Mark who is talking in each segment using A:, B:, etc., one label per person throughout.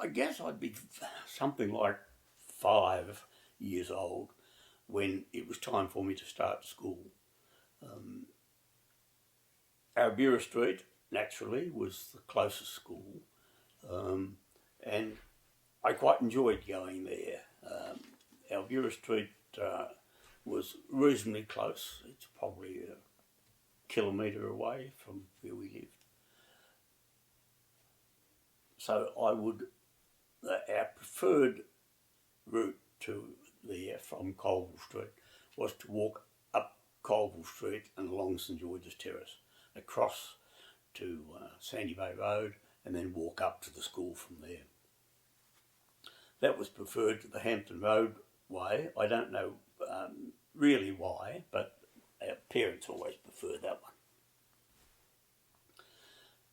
A: I guess I'd be something like 5 years old when it was time for me to start school. Albura Street, naturally, was the closest school, and I quite enjoyed going there. Albura Street was reasonably close. It's probably a kilometre away from where we lived. So our preferred route to there from Colville Street was to walk up Colville Street and along St George's Terrace, across to Sandy Bay Road, and then walk up to the school from there. That was preferred to the Hampton Road way. I don't know really why, but our parents always preferred that one.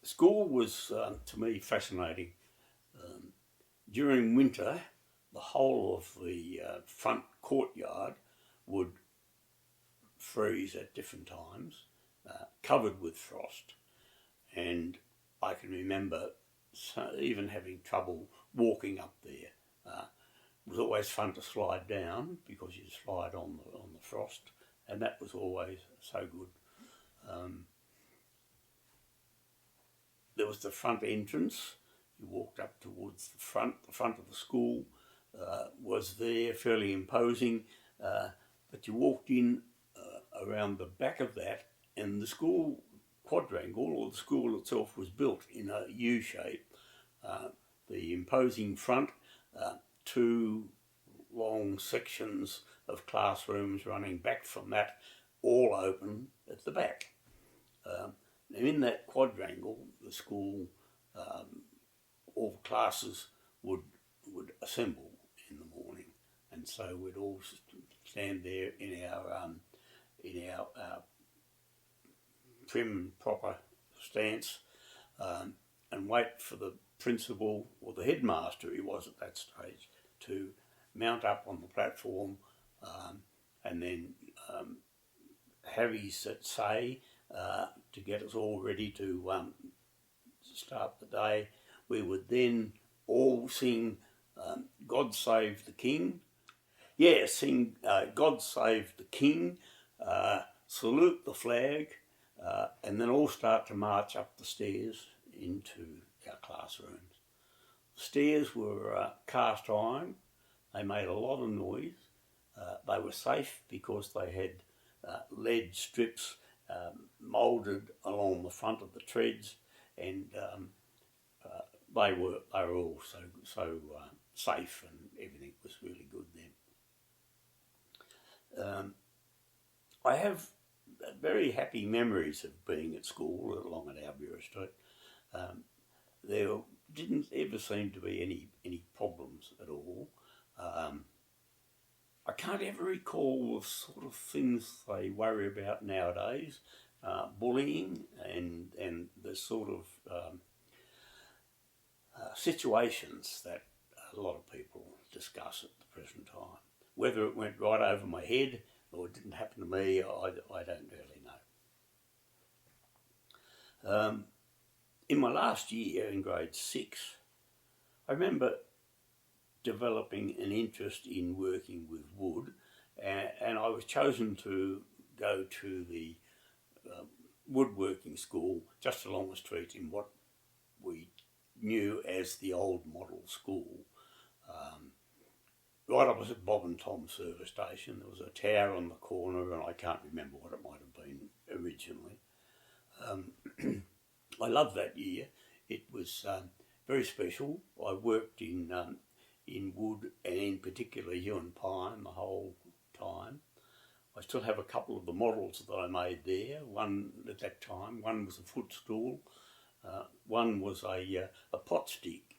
A: School was, to me, fascinating. During winter, the whole of the front courtyard would freeze at different times, covered with frost, and I can remember even having trouble walking up there. It was always fun to slide down because you slide on the frost, and that was always so good. There was the front entrance. You walked up towards the front of the school was there, fairly imposing, but you walked in around the back of that, and the school quadrangle, or the school itself, was built in a U shape. The imposing front, two long sections of classrooms running back from that, all open at the back. And in that quadrangle, the school, all the classes would assemble in the morning, and so we'd all stand there in our prim, proper stance, and wait for the principal, or the headmaster he was at that stage, to mount up on the platform, and then have his say to get us all ready to start the day. We would then all sing God Save the King. Yeah, sing God Save the King, salute the flag, and then all start to march up the stairs into our classrooms. The stairs were cast iron. They made a lot of noise. They were safe because they had lead strips moulded along the front of the treads, and they were all so safe, and everything was really good then. I have very happy memories of being at school along at Albura Street. There didn't ever seem to be any problems at all. I can't ever recall the sort of things they worry about nowadays, bullying and the sort of situations that a lot of people discuss at the present time. Whether it went right over my head or it didn't happen to me, I don't really know. In my last year, in grade 6, I remember developing an interest in working with wood, and I was chosen to go to the woodworking school just along the street in what we knew as the old model school. Right opposite Bob and Tom's service station, there was a tower on the corner, and I can't remember what it might have been originally. I loved that year. It was very special. I worked in wood, and in particular hewn pine, the whole time. I still have a couple of the models that I made there. One at that time, one was a footstool, one was a pot stick.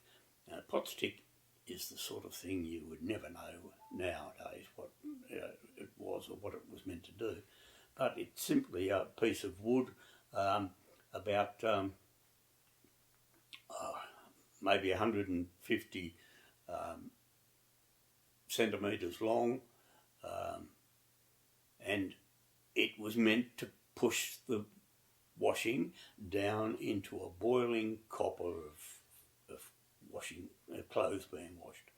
A: Now, a pot stick is the sort of thing you would never know nowadays what it was or what it was meant to do. But it's simply a piece of wood about maybe 150 centimetres long, and it was meant to push the washing down into a boiling copper of washing clothes being washed.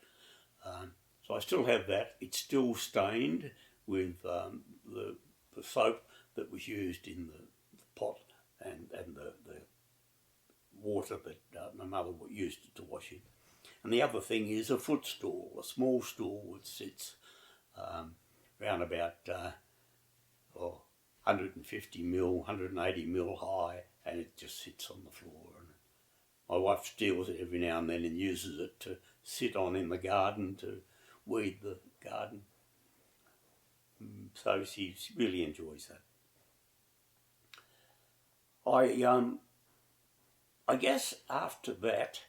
A: So I still have that. It's still stained with the soap that was used in the pot and the water that my mother used to wash in. And the other thing is a footstool, a small stool which sits around about 150 mil, 180 mil high, and it just sits on the floor. And my wife steals it every now and then and uses it to sit on in the garden to weed the garden. So she really enjoys that. I guess after that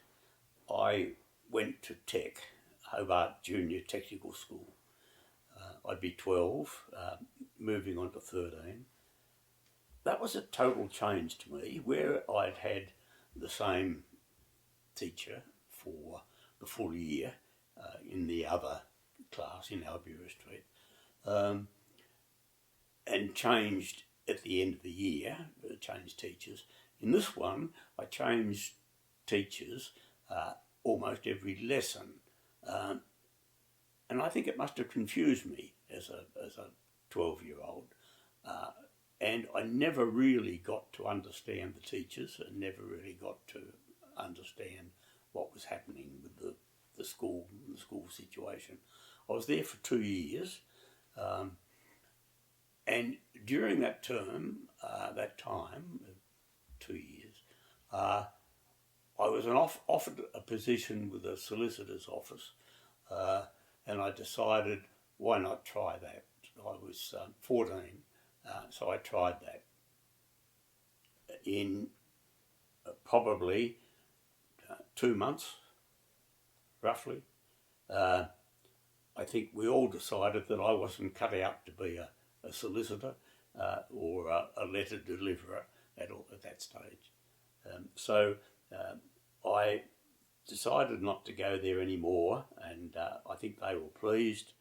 A: I went to Tech, Hobart Junior Technical School. I'd be 12, moving on to 13. That was a total change to me, where I'd had the same teacher for the full year in the other class in Albura Street, and changed at the end of the year, changed teachers. In this one, I changed teachers almost every lesson. And I think it must have confused me as a 12-year-old. And I never really got to understand the teachers and never really got to understand what was happening with the school situation. I was there for 2 years. And during that time, 2 years, I was offered a position with a solicitor's office, and I decided, why not try that? I was 14, so I tried that. In probably 2 months, roughly, I think we all decided that I wasn't cut out to be a solicitor or a letter deliverer at that stage. So I decided not to go there anymore, and I think they were pleased